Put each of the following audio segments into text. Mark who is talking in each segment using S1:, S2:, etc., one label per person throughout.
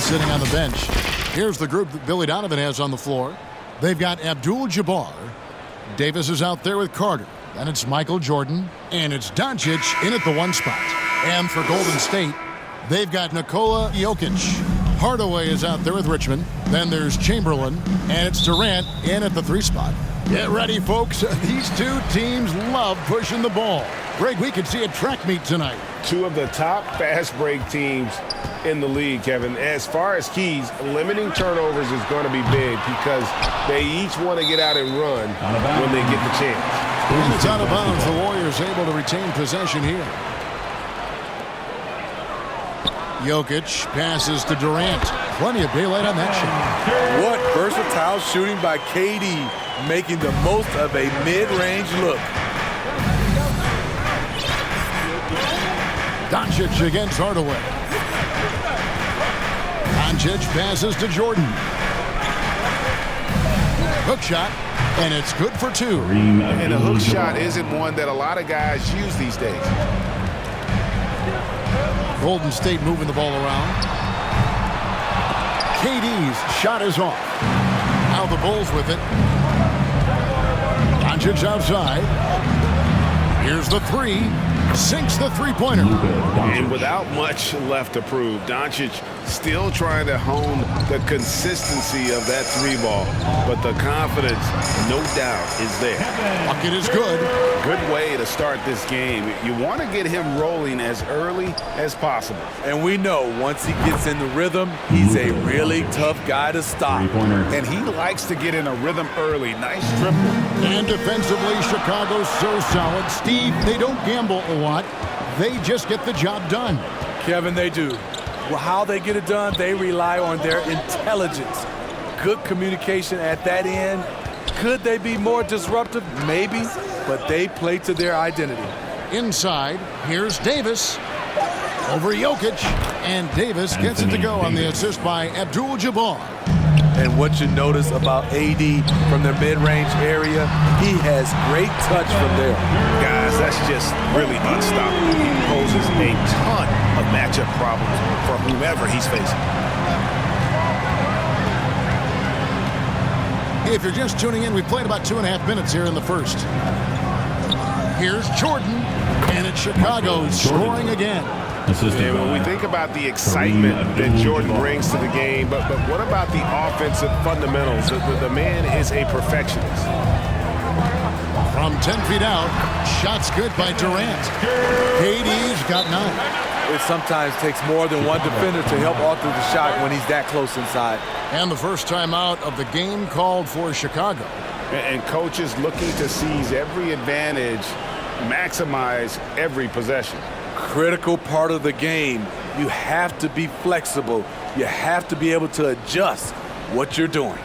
S1: sitting on the bench. Here's the group that Billy Donovan has on the floor. They've got Abdul-Jabbar. Davis is out there with Carter. Then it's Michael Jordan. And it's Doncic in at the 1 spot. And for Golden State, they've got Nikola Jokic. Hardaway is out there with Richmond. Then there's Chamberlain. And it's Durant in at the 3 spot. Get ready, folks. These two teams love pushing the ball. Greg, we could see a track meet tonight.
S2: Two of the top fast break teams in the league, Kevin. As far as keys, limiting turnovers is going to be big because they each want to get out and run when they get the chance.
S1: And it's out of bounds. The Warriors able to retain possession here. Jokic passes to Durant. Plenty of daylight on that shot.
S3: What versatile shooting by KD, making the most of a mid-range look.
S1: Doncic against Hardaway. Doncic passes to Jordan. Hook shot, and it's good for 2.
S2: And a hook shot isn't one that a lot of guys use these days.
S1: Golden State moving the ball around. KD's shot is off. Now the Bulls with it. Doncic outside. Here's the 3. Sinks the three-pointer.
S2: And without much left to prove, Doncic still trying to hone the consistency of that 3-ball. But the confidence, no doubt, is there.
S1: Bucket is good.
S2: Good way to start this game. You want to get him rolling as early as possible.
S3: And we know once he gets in the rhythm, he's a really tough guy to stop.
S2: And he likes to get in a rhythm early. Nice triple.
S1: And defensively, Chicago's so solid. Steve, they don't gamble a lot. They just get the job done.
S3: Kevin, they do. Well, how they get it done, they rely on their intelligence. Good communication at that end. Could they be more disruptive? Maybe, but they play to their identity.
S1: Inside, here's Davis over Jokic, and Davis gets it to go on the assist by Abdul-Jabbar.
S3: And what you notice about AD from the mid-range area, he has great touch from there.
S2: Guys, that's just really unstoppable. He poses a ton of matchup problems for whomever he's facing.
S1: If you're just tuning in, we've played about 2.5 minutes here in the first. Here's Jordan, and it's Chicago scoring again.
S2: Yeah, when we think about the excitement that Jordan brings to the game, but what about the offensive fundamentals? The man is a perfectionist.
S1: From 10 feet out, shots good by Durant. KD's got 9.
S3: It sometimes takes more than one defender to help alter the shot when he's that close inside.
S1: And the first timeout of the game called for Chicago.
S2: And coaches looking to seize every advantage, maximize every possession.
S3: Critical part of the game. You have to be flexible. You have to be able to adjust what you're doing.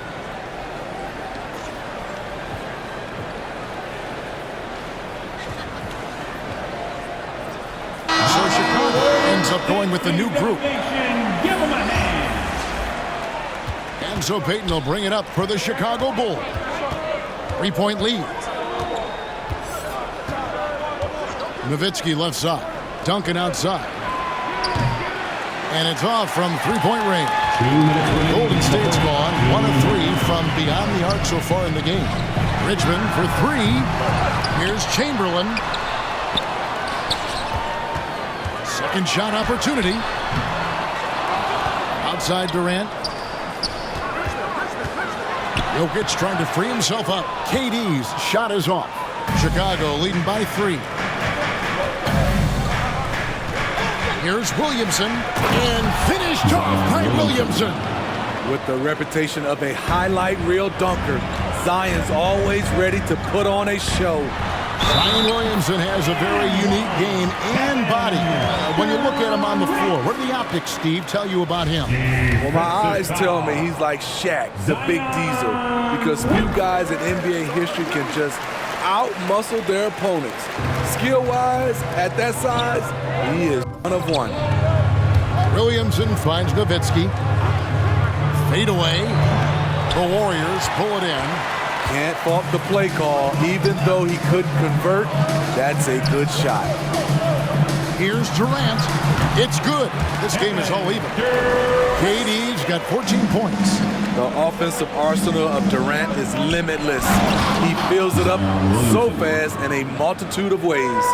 S1: So Chicago ends up going with the new group. And so Payton will bring it up for the Chicago Bulls. 3-point lead. Nowitzki left side. Duncan outside. And it's off from 3-point range. Golden State's gone 1 of 3 from beyond the arc so far in the game. Richmond for 3. Here's Chamberlain. Second shot opportunity. Outside Durant. Jokic trying to free himself up. KD's shot is off. Chicago leading by 3. Here's Williamson, and finished off by Williamson.
S3: With the reputation of a highlight reel dunker, Zion's always ready to put on a show.
S1: Zion Williamson has a very unique game and body. When you look at him on the floor, what do the optics, Steve, tell you about him?
S3: Well, my eyes tell me he's like Shaq, the big diesel, because few guys in NBA history can just out-muscle their opponents. Skill-wise, at that size, he is one of one.
S1: Williamson finds Nowitzki. Fade away. The Warriors pull it in.
S3: Can't fault the play call. Even though he couldn't convert, that's a good shot.
S1: Here's Durant. It's good. This game is all even. KD's got 14 points.
S3: The offensive arsenal of Durant is limitless. He fills it up so fast in a multitude of ways.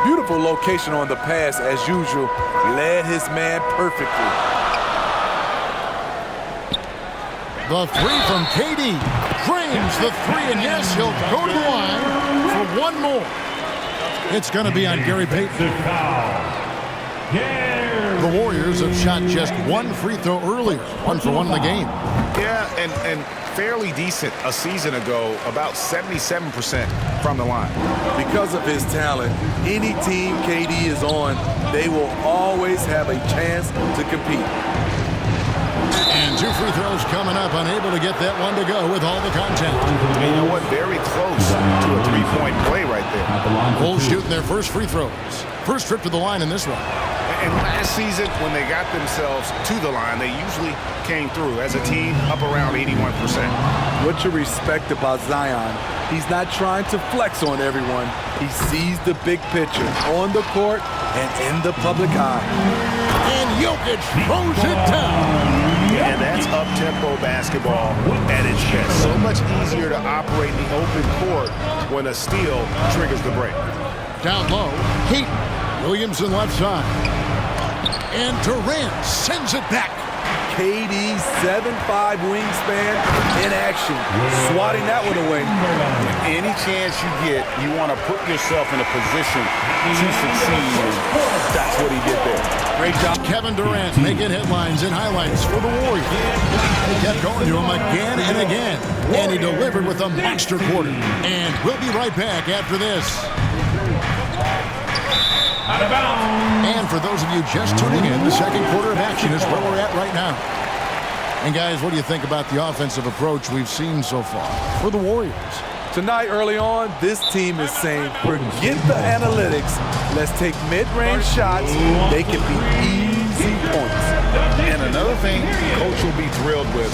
S3: Beautiful location on the pass as usual. Led his man perfectly.
S1: The three from KD. Frames the three, and yes, he'll go to the line for one more. It's going to be on Gary Payton. The Warriors have shot just one free throw earlier, 1 for 1 in the game.
S4: Yeah, and fairly decent a season ago, about 77% from the line.
S3: Because of his talent, any team KD is on, they will always have a chance to compete.
S1: And 2 free throws coming up, unable to get that one to go with all the contact.
S4: You know what? Very close to a three-point play right there.
S1: Bulls shooting their first free throws. First trip to the line in this one.
S4: And last season, when they got themselves to the line, they usually came through as a team up around 81%.
S3: What you respect about Zion, he's not trying to flex on everyone. He sees the big picture on the court and in the public eye.
S1: And Jokic throws it down.
S4: And that's up-tempo basketball at its best. So much easier to operate in the open court when a steal triggers the break.
S1: Down low, Heat. Williamson left side. And Durant sends it back.
S3: KD's 7'5" wingspan in action, swatting that one away.
S4: Any chance you get, you want to put yourself in a position to succeed. That's what he did there.
S1: Great job. Kevin Durant making headlines and highlights for the Warriors. He kept going to him again and again, and he delivered with a monster quarter. And we'll be right back after this. And for those of you just tuning in, the second quarter of action is where we're at right now. And guys, what do you think about the offensive approach we've seen so far for the Warriors?
S3: Tonight, early on, this team is saying, forget the analytics. Let's take mid-range shots. They can be easy points.
S4: And another thing Coach will be thrilled with,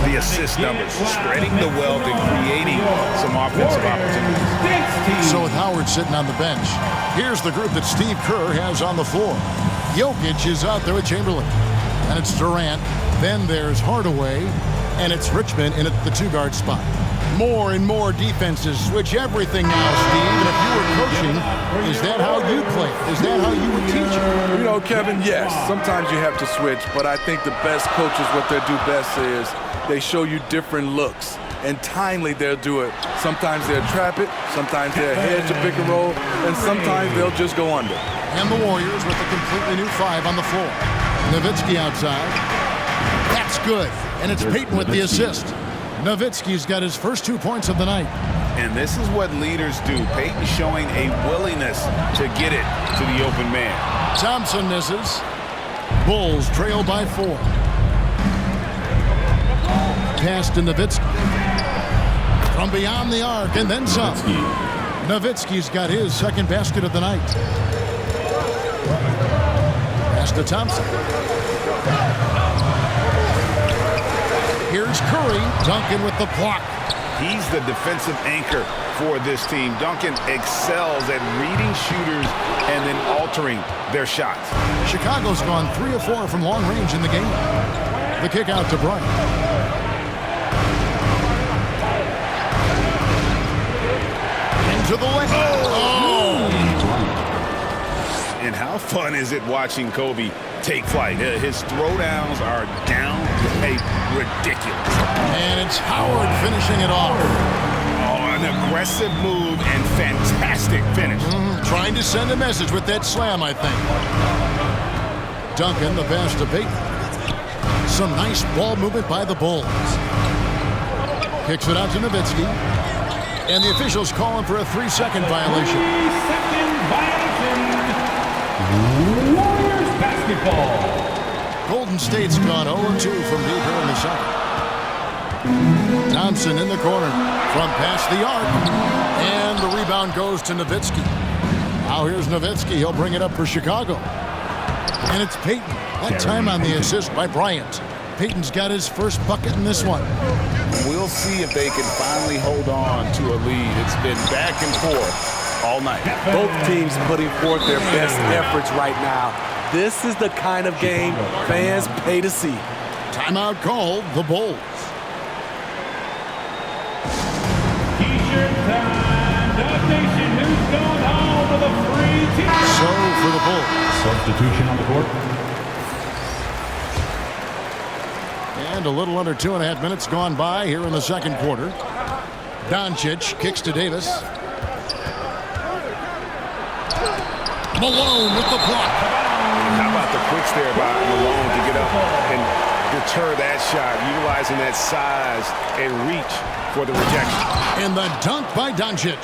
S4: the assist numbers, spreading the wealth and creating some offensive opportunities.
S1: So with Howard sitting on the bench, here's the group that Steve Kerr has on the floor. Jokic is out there with Chamberlain. And it's Durant. Then there's Hardaway. And it's Richmond in at the two-guard spot. More and more defenses switch everything now, Steve. And if you were coaching, is that how you play? Is that how you would teach it?
S3: You know, Kevin, yes. Sometimes you have to switch. But I think the best coaches, what they do best is they show you different looks. And timely, they'll do it. Sometimes they'll trap it. Sometimes they'll hedge a pick and roll. And sometimes they'll just go under.
S1: And the Warriors with a completely new 5 on the floor. Nowitzki outside. That's good. And it's Payton with the assist. Nowitzki's got his first 2 points of the night.
S4: And this is what leaders do. Payton showing a willingness to get it to the open man.
S1: Thompson misses. Bulls trail by 4. Pass to Nowitzki. From beyond the arc and then some. Nowitzki's got his second basket of the night. Pass to Thompson. Here's Curry. Duncan with the block.
S4: He's the defensive anchor for this team. Duncan excels at reading shooters and then altering their shots.
S1: Chicago's gone 3 of 4 from long range in the game. The kick out to Bryant. Into the lane. Oh!
S4: And how fun is it watching Kobe take flight? His throwdowns are down ridiculous.
S1: And it's Howard finishing it off.
S4: Oh, an aggressive move and fantastic finish.
S1: Trying to send a message with that slam, I think. Duncan, the pass to Payton. Some nice ball movement by the Bulls. Kicks it out to Nowitzki. And the officials calling for a 3-second violation.
S5: 3-second violation. Warriors basketball.
S1: Golden State's gone 0-2 from deep here in the second. Thompson in the corner from past the arc. And the rebound goes to Nowitzki. Now here's Nowitzki. He'll bring it up for Chicago. And it's Payton. That time on the assist by Bryant. Payton's got his first bucket in this one.
S4: We'll see if they can finally hold on to a lead. It's been back and forth all night.
S3: Both teams putting forth their best efforts right now. This is the kind of game fans pay to see.
S1: Timeout called, the Bulls.
S5: T-shirt time. Dub Nation, who's gone home with a free T-shirt?
S1: So for the Bulls.
S5: Substitution on the court.
S1: And a little under 2.5 minutes gone by here in the second quarter. Doncic kicks to Davis. Malone with the block.
S2: How about the quicks there by Malone to get up and deter that shot, utilizing that size and reach for the rejection.
S1: And the dunk by Doncic.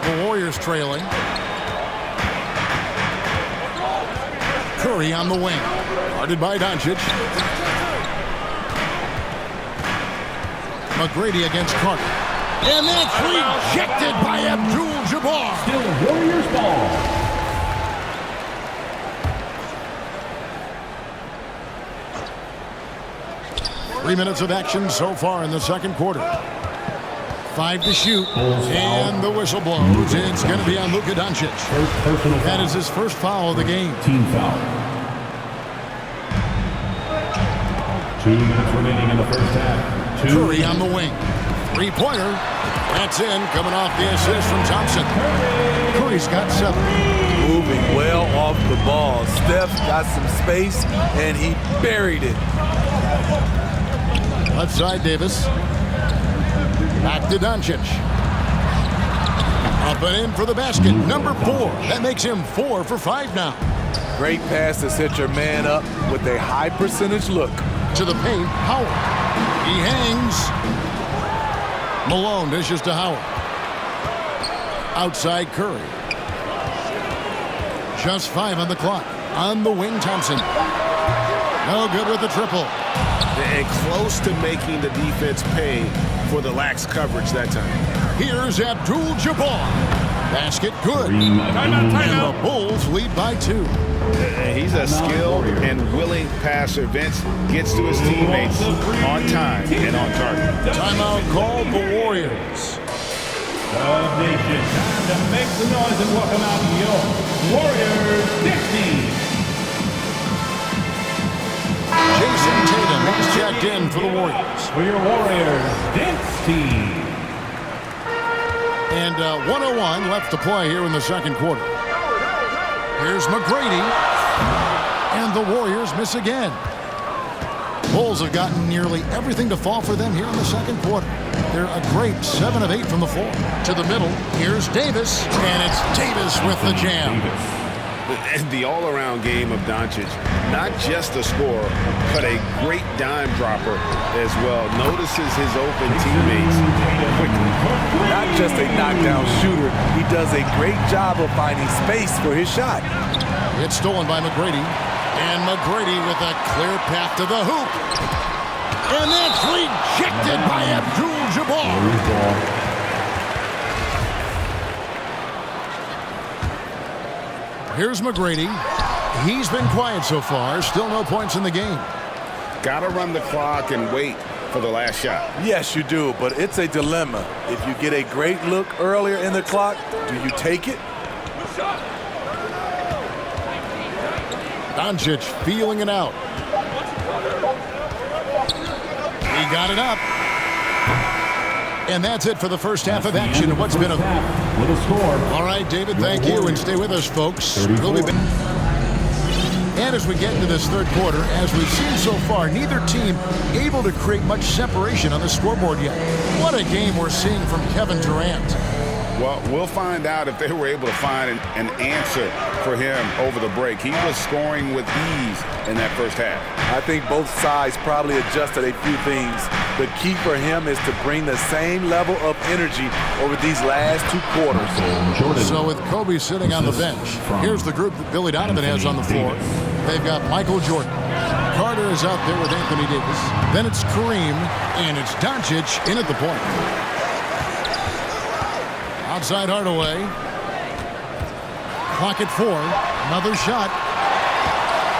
S1: The Warriors trailing. Curry on the wing. Guarded by Doncic. McGrady against Carter. And that's rejected by Abdul-Jabbar.
S5: Still Warriors ball.
S1: Three minutes of action so far in the second quarter. 5 to shoot. And the whistle blows. It's going to be on Luka Doncic.
S5: Personal
S1: That
S5: foul.
S1: is his first foul of the game.
S5: Team foul. 2 minutes remaining in the first half.
S1: Curry on the wing. Three-pointer. That's in, coming off the assist from Thompson. Curry's got 7.
S3: Moving well off the ball. Steph got some space, and he buried it.
S1: Left side, Davis. Back to Doncic. Up and in for the basket. Number 4. That makes him 4 for 5 now.
S3: Great pass to set your man up with a high percentage look.
S1: To the paint, Howard. He hangs. Malone dishes to Howard. Outside Curry. Just 5 on the clock. On the wing, Thompson. No good with the triple.
S2: And close to making the defense pay for the lax coverage that time.
S1: Here's Abdul-Jabbar. Basket good. And the Bulls lead by 2.
S2: And he's a skilled and willing passer. Vince gets to his teammates on time and on target.
S1: Timeout called the Warriors.
S5: Dub Nation, time to make some noise and welcome out your Warriors 15.
S1: Jason Tatum has checked in for the Warriors.
S5: For your Warriors dance team.
S1: And 1:01 left to play here in the second quarter. Here's McGrady. And the Warriors miss again. Bulls have gotten nearly everything to fall for them here in the second quarter. They're a great 7 of 8 from the floor. To the middle, here's Davis. And it's Davis with the jam.
S2: And the all-around game of Doncic, not just a scorer, but a great dime dropper as well. Notices his open teammates quickly.
S3: Not just a knockdown shooter, he does a great job of finding space for his shot.
S1: It's stolen by McGrady. And McGrady with a clear path to the hoop. And that's rejected by Abdul-Jabbar. Here's McGrady. He's been quiet so far. Still no points in the game.
S2: Got to run the clock and wait for the last shot.
S3: Yes, you do, but it's a dilemma. If you get a great look earlier in the clock, do you take it?
S1: Doncic feeling it out. He got it up. And that's it for the first half of action. What's been a...
S5: With a score.
S1: All right, David, thank you, and stay with us, folks. We'll be back. And as we get into this third quarter, as we've seen so far, neither team able to create much separation on the scoreboard yet. What a game we're seeing from Kevin Durant.
S2: Well, we'll find out if they were able to find an answer for him over the break. He was scoring with ease in that first half.
S3: I think both sides probably adjusted a few things. The key for him is to bring the same level of energy over these last 2 quarters.
S1: So with Kobe sitting on the bench, here's the group that Billy Donovan has on the floor. They've got Michael Jordan. Carter is out there with Anthony Davis. Then it's Kareem, and it's Doncic in at the point. Outside Hardaway. Clock at 4. Another shot.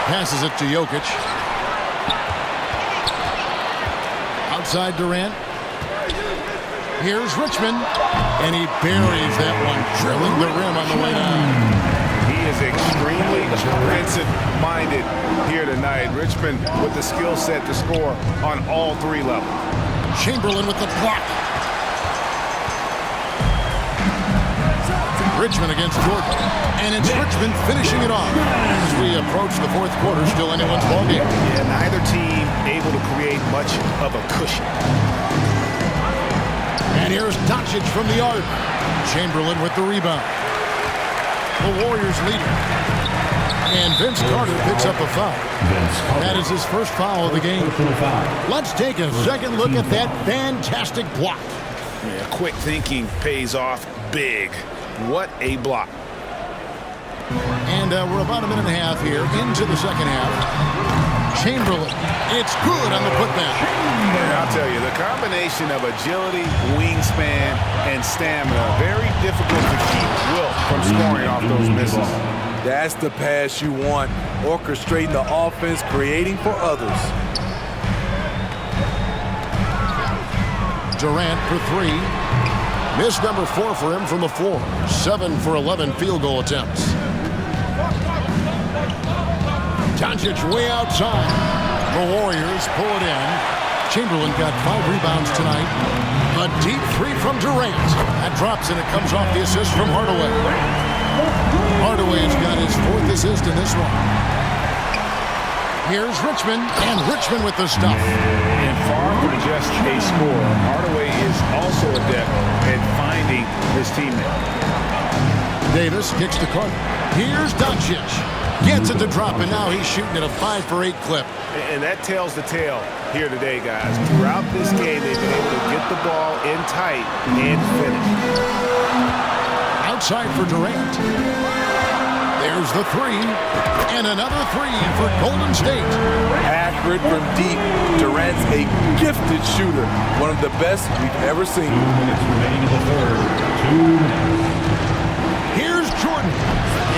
S1: Passes it to Jokic. Outside Durant. Here's Richmond, and he buries that one, drilling the rim on the way down.
S2: He is extremely defensive-minded here tonight. Richmond with the skill set to score on all three levels.
S1: Chamberlain with the block. Richmond against Jordan. And it's Richmond finishing it off. As we approach the fourth quarter, still anyone's ballgame.
S4: Yeah, neither team able to create much of a cushion.
S1: And here's Doncic from the arc. Chamberlain with the rebound. The Warriors lead it. And Vince Carter picks up a foul. That is his first foul of the game. Let's take a second look at that fantastic block.
S4: Yeah, quick thinking pays off big. What a block.
S1: And we're about a minute and a half here into the second half. Chamberlain, it's good on the putback.
S4: And I'll tell you, the combination of agility, wingspan, and stamina, very difficult to keep Wilt from scoring off those misses.
S3: That's the pass you want. Orchestrating the offense, creating for others.
S1: Durant for three. Miss number 4 for him from the floor. 7 for 11 field goal attempts. Doncic way outside. The Warriors pull it in. Chamberlain got 5 rebounds tonight. A deep three from Durant. That drops and it comes off the assist from Hardaway. Hardaway's got his 4th assist in this one. Here's Richmond, and Richmond with the stuff.
S4: And far from just a scorer, Hardaway is also adept at finding his teammate.
S1: Davis kicks to Carter. Here's Doncic. Gets it to drop, and now he's shooting at a 5 for 8 clip.
S2: And that tells the tale here today, guys. Throughout this game, they've been able to get the ball in tight and finish.
S1: Outside for Durant. There's the 3, and another 3 for Golden State.
S3: Accurate from deep. Durant's a gifted shooter. One of the best we've ever seen.
S5: 2 minutes remaining in the third. 2 minutes.
S1: Here's Jordan.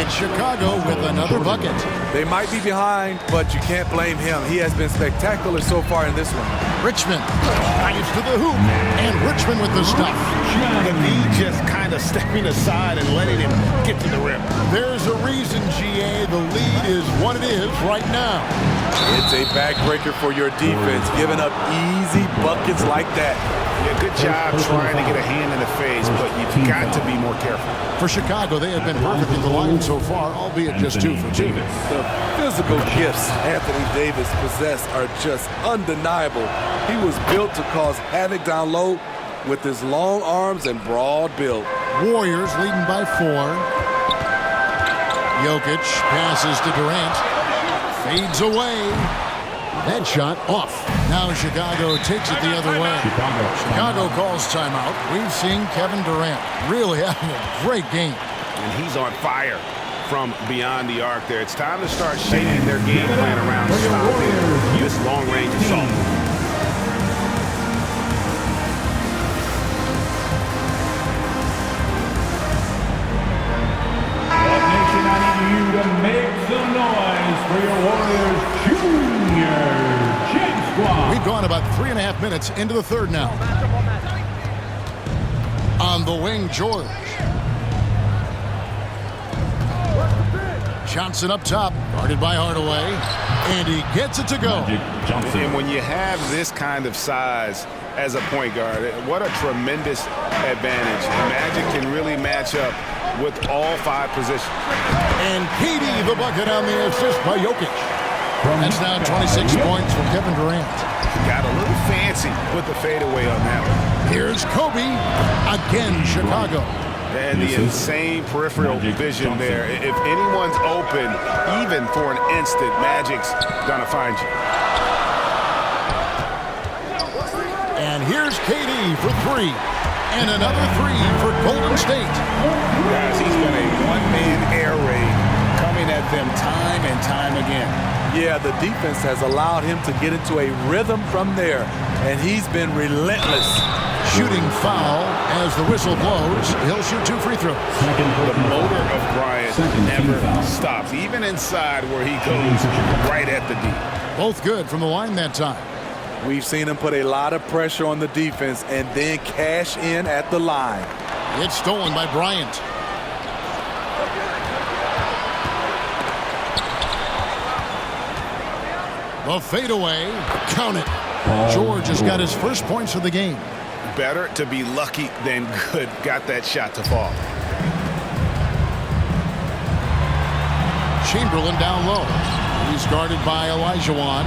S1: It's Chicago with another bucket.
S3: They might be behind, but you can't blame him. He has been spectacular so far in this one.
S1: Richmond drives to the hoop, and Richmond with the stuff.
S2: The lead just kind of stepping aside and letting him get to the rim.
S1: There's a reason, GA, the lead is what it is right now.
S3: It's a backbreaker for your defense, giving up easy buckets like that.
S2: Yeah, good job trying to get a hand in the face, but you've got to be more careful.
S1: For Chicago, they have been perfect in the line so far, albeit just 2 for 2.
S3: The physical gifts Anthony Davis possesses are just undeniable. He was built to cause havoc down low with his long arms and broad build.
S1: Warriors leading by 4. Jokic passes to Durant. Fades away. That shot off. Now Chicago takes it the other way. Chicago calls timeout. We've seen Kevin Durant really having a great game.
S2: And he's on fire from beyond the arc there. It's time to start shaping their game plan around stopping this long-range assault.
S5: Nation, I need you to make some noise for your Warriors Junior Jig Squad.
S1: We've gone about 3.5 minutes into the third now. On the wing, George. Johnson up top, guarded by Hardaway, and he gets it to go.
S2: And when you have this kind of size as a point guard, what a tremendous advantage. Magic can really match up with all 5 positions.
S1: And KD the bucket on the assist by Jokic. That's now 26 points for Kevin Durant.
S2: Got a little fancy with the fadeaway on that one.
S1: Here's Kobe, again Chicago.
S2: And the insane peripheral vision there. If anyone's open, even for an instant, Magic's gonna find you.
S1: And here's KD for 3. And another 3 for Golden State.
S2: Guys, he's got a one-man air raid coming at them time and time again.
S3: Yeah, the defense has allowed him to get into a rhythm from there, and he's been relentless.
S1: Shooting foul as the whistle blows. He'll shoot 2 free throws.
S2: The motor of Bryant never stops, even inside where he goes right at the D.
S1: Both good from the line that time.
S3: We've seen him put a lot of pressure on the defense and then cash in at the line.
S1: It's stolen by Bryant. The fadeaway. Count it. George has got his first points of the game.
S4: Better to be lucky than good. Got that shot to fall.
S1: Chamberlain down low. He's guarded by Olajuwon.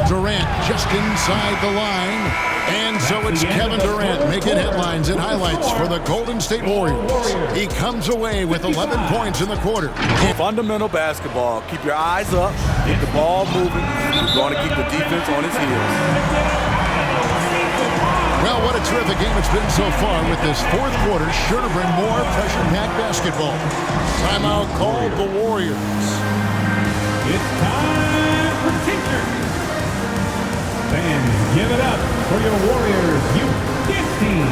S1: Durant just inside the line. And so it's Kevin Durant making headlines and highlights for the Golden State Warriors. He comes away with 11 points in the quarter.
S3: Fundamental basketball. Keep your eyes up. Keep the ball moving. You're going to keep the defense on its heels.
S1: Well, what a terrific game it's been so far, with this fourth quarter sure to bring more pressure-packed basketball. Timeout called the Warriors.
S5: It's time for teachers. Fans, give it up for your Warriors youth team.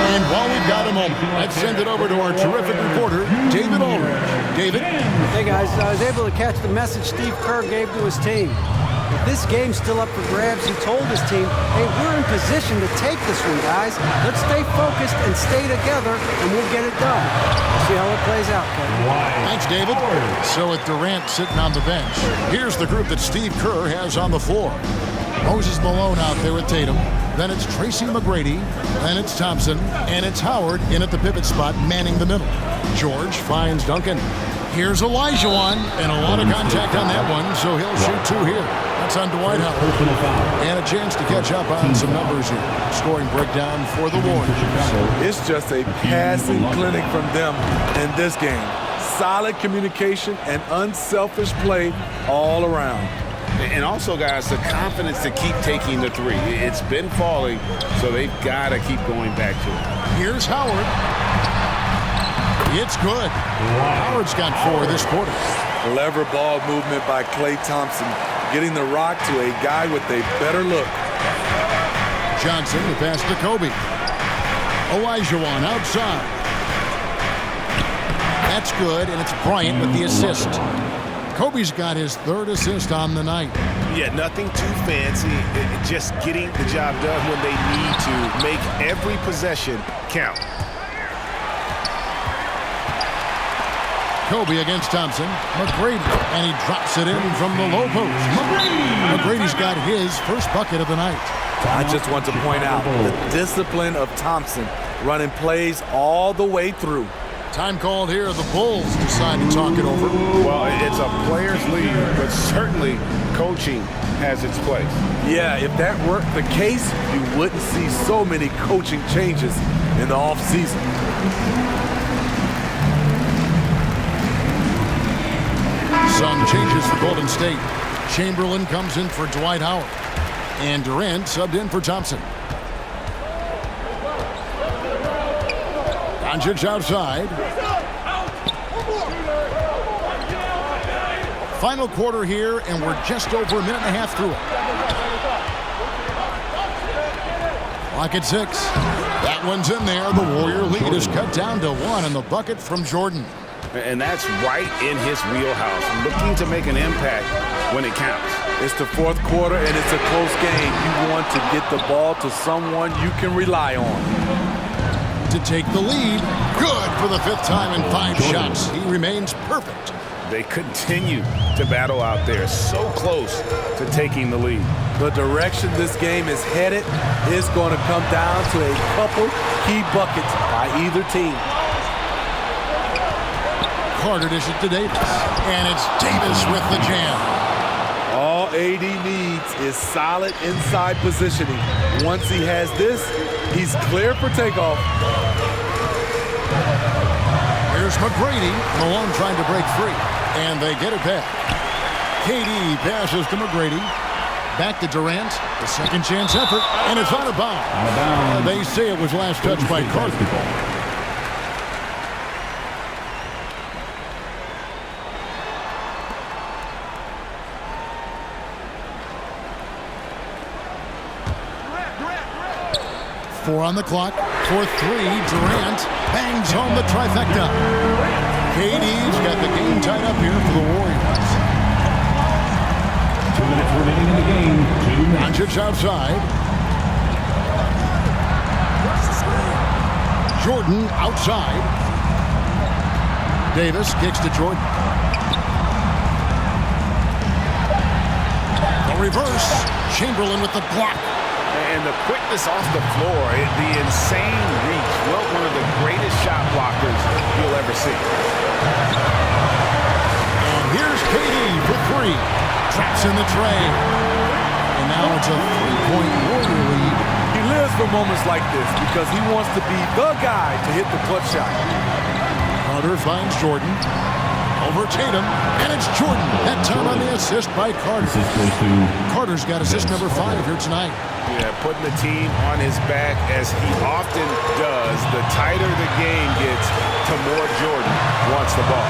S1: And while we've got a moment, let's send it over to our terrific reporter, David Aldridge. David?
S6: Hey guys, I was able to catch the message Steve Kerr gave to his team. With this game still up for grabs, he told his team, hey, we're in position to take this one, guys. Let's stay focused and stay together, and we'll get it done. We'll see how it plays out, Kevin.
S1: Thanks, David. So with Durant sitting on the bench, here's the group that Steve Kerr has on the floor. Moses Malone out there with Tatum. Then it's Tracy McGrady. Then it's Thompson. And it's Howard in at the pivot spot, manning the middle. George finds Duncan. Here's Olajuwon, and a lot of contact on that one, so he'll shoot two here. That's on Dwight Howard. And a chance to catch up on some numbers here. Scoring breakdown for the Warriors.
S3: It's just a passing clinic from them in this game. Solid communication and unselfish play all around.
S4: And also, guys, the confidence to keep taking the three. It's been falling, so they've got to keep going back to it.
S1: Here's Howard. It's good. Howard's got 4 this quarter.
S3: Clever ball movement by Klay Thompson, getting the rock to a guy with a better look.
S1: Johnson, the pass to Kobe. Olajuwon outside. That's good, and it's Bryant with the assist. Kobe's got his 3rd assist on the night.
S2: Yeah, nothing too fancy. Just getting the job done when they need to. Make every possession count.
S1: Kobe against Thompson. McGrady, and he drops it in from the low post. McGrady's got his first bucket of the night.
S3: I just want to point out the discipline of Thompson, running plays all the way through.
S1: Time called here. The Bulls decide to talk it over.
S2: Well, it's a player's league, but certainly coaching has its place.
S3: Yeah, if that were the case, you wouldn't see so many coaching changes in the offseason.
S1: Some changes for Golden State. Chamberlain comes in for Dwight Howard. And Durant subbed in for Thompson. Doncic outside. Final quarter here, and we're just over a minute and a half through it. Clock at 6. That one's in there. The Warrior lead is cut down to 1 in the bucket from Jordan.
S4: And that's right in his wheelhouse, looking to make an impact when it counts.
S3: It's the 4th quarter, and it's a close game. You want to get the ball to someone you can rely on.
S1: To take the lead. Good for the 5th time in 5 shots. He remains perfect.
S4: They continue to battle out there, so close to taking the lead.
S3: The direction this game is headed is going to come down to a couple key buckets by either team.
S1: Carter dishes to Davis. And it's Davis with the jam.
S3: All AD needs is solid inside positioning. Once he has this, he's clear for takeoff.
S1: Here's McGrady. Malone trying to break free. And they get it back. KD passes to McGrady. Back to Durant. The second chance effort. And it's out of bounds. They say it was last touched by Carter. Four on the clock. for three. Durant bangs home the trifecta. KD's got the game tied up here for the Warriors.
S5: 2 minutes remaining in the game. 2 minutes.
S1: Doncic outside. Jordan outside. Davis kicks to Jordan. The reverse. Chamberlain with the block.
S4: And the quickness off the floor, the insane reach. Well, one of the greatest shot blockers you'll ever see.
S1: And here's KD for three. Traps in the tray. And now it's a three-point Warrior lead.
S3: He lives for moments like this because he wants to be the guy to hit the clutch shot.
S1: Carter finds Jordan. Over Tatum. And it's Jordan. That time on the assist by Carter.
S5: Assist goes to
S1: Carter's got assist number 5 here tonight.
S2: Yeah, putting the team on his back as he often does. The tighter the game gets, the more Jordan wants the ball.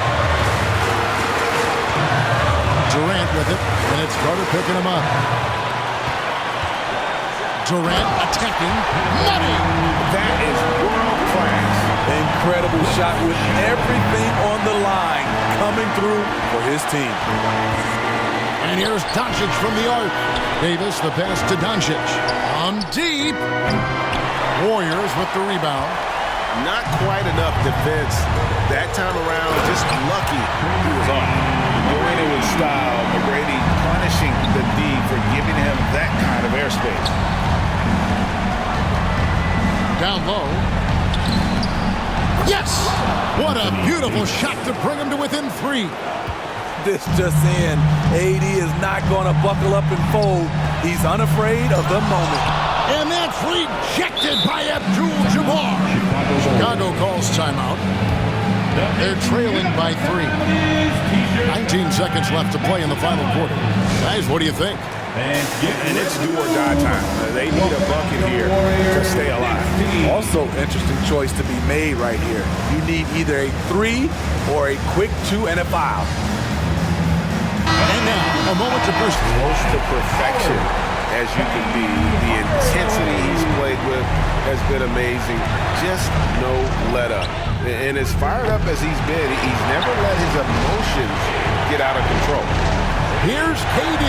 S1: Durant with it, and it's Carter picking him up. Durant attacking. Money!
S2: That is world class.
S3: Incredible shot with everything on the line coming through for his team.
S1: And here's Doncic from the arc. Davis, the pass to Doncic. On deep. Warriors with the rebound.
S2: Not quite enough defense that time around. Just lucky he was off. Doing it with style. McGrady punishing the D for giving him that kind of airspace.
S1: Down low. Yes! What a beautiful shot to bring him to within 3.
S3: This just in, AD is not going to buckle up and fold. He's unafraid of the moment.
S1: And that's rejected by Abdul-Jabbar. Chicago calls timeout. They're trailing by 3. 19 seconds left to play in the final quarter. Guys, what do you think?
S2: And it's do or die time. They need a bucket here to stay alive.
S3: Also, interesting choice to be made right here. You need either a 3 or a quick 2 and a foul.
S1: And now, a moment to push.
S2: Close to perfection as you can be. The intensity he's played with has been amazing. Just no let up. And as fired up as he's been, he's never let his emotions get out of control.
S1: Here's KD.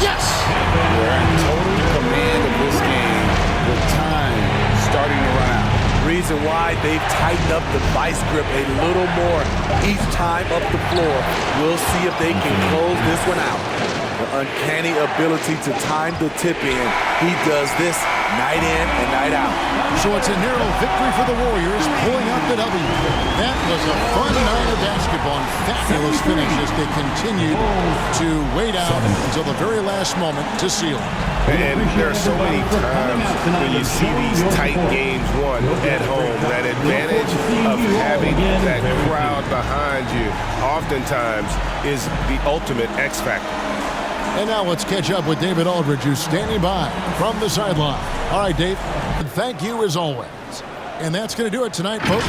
S1: Yes!
S2: They're in total command of this game with time starting to run out.
S3: Reason why they've tightened up the vice grip a little more each time up the floor. We'll see if they can close this one out. The uncanny ability to time the tip in. He does this night in and night out.
S1: So it's a narrow victory for the Warriors, pulling out the W. That was a fun night of basketball and fabulous finish as they continued to wait out until the very last moment to seal it.
S2: And there are so many times when you see these tight games won at home, that advantage of having that crowd behind you oftentimes is the ultimate X factor.
S1: And now let's catch up with David Aldridge, who's standing by from the sideline. All right, Dave, thank you as always. And that's going to do it tonight, folks.